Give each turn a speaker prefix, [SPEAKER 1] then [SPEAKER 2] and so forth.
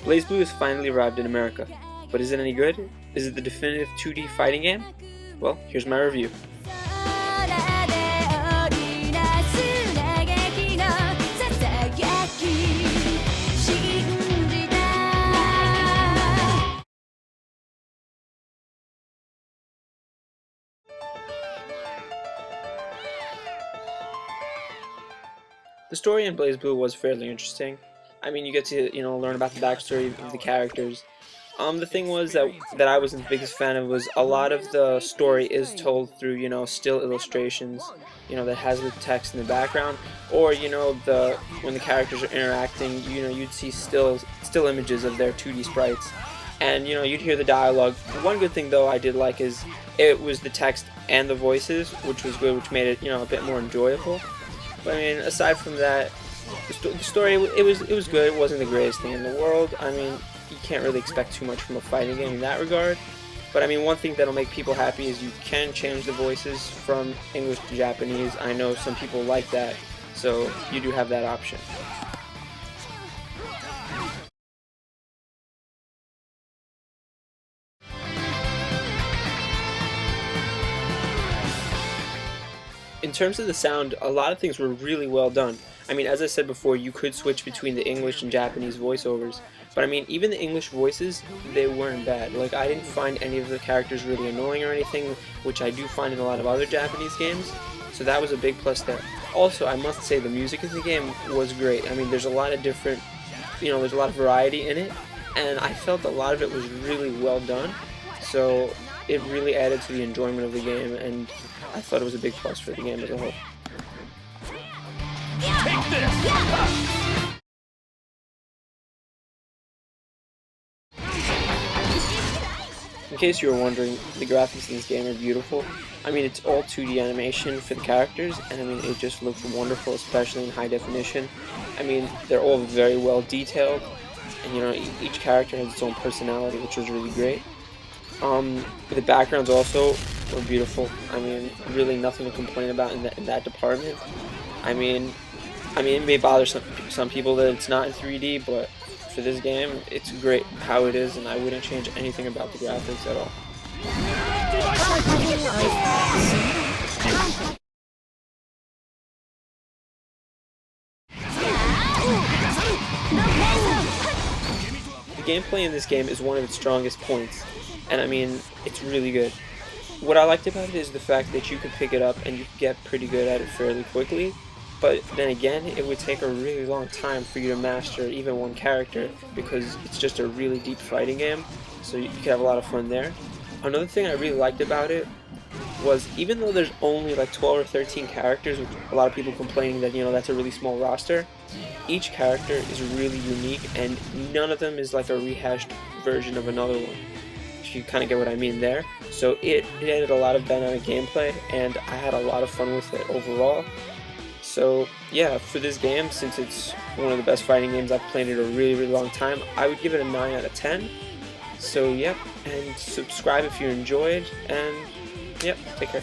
[SPEAKER 1] BlazBlue has finally arrived in America, but is it any good? Is it the definitive 2D fighting game? Well, here's my review. The story in BlazBlue was fairly interesting. I mean, you get to learn about the backstory of the characters. The thing was that I wasn't the biggest fan of was a lot of the story is told through still illustrations, that has the text in the background, or when the characters are interacting, you'd see still images of their 2D sprites, and you'd hear the dialogue. One good thing though I did like is it was the text and the voices, which was good, which made it a bit more enjoyable. But I mean, aside from that, the story it was good. It wasn't the greatest thing in the world. I mean, you can't really expect too much from a fighting game in that regard. But I mean, one thing that'll make people happy is you can change the voices from English to Japanese. I know some people like that, so you do have that option. In terms of the sound, a lot of things were really well done. I mean, as I said before, you could switch between the English and Japanese voiceovers. But I mean, even the English voices, they weren't bad. Like, I didn't find any of the characters really annoying or anything, which I do find in a lot of other Japanese games. So that was a big plus there. Also, I must say the music in the game was great. I mean, there's a lot of different, there's a lot of variety in it. And I felt a lot of it was really well done. So it really added to the enjoyment of the game, and I thought it was a big plus for the game as a whole. In case you were wondering, the graphics in this game are beautiful. I mean, it's all 2D animation for the characters, and I mean, it just looks wonderful, especially in high definition. I mean, they're all very well detailed, and each character has its own personality, which was really great. The backgrounds also were beautiful. I mean, really nothing to complain about in that department. I mean, it may bother some people that it's not in 3D, but for this game, it's great how it is, and I wouldn't change anything about the graphics at all. The gameplay in this game is one of its strongest points, and I mean, it's really good. What I liked about it is the fact that you could pick it up and you could get pretty good at it fairly quickly, but then again, it would take a really long time for you to master even one character because it's just a really deep fighting game, so you could have a lot of fun there. Another thing I really liked about it was, even though there's only like 12 or 13 characters, which a lot of people complaining that that's a really small roster, each character is really unique and none of them is like a rehashed version of another one. You kind of get what I mean there. So it added a lot of dynamic gameplay, and I had a lot of fun with it overall. So yeah, for this game, since it's one of the best fighting games I've played in a really, really long time, I would give it a 9 out of 10. So yep, and subscribe if you enjoyed, and yep, take care.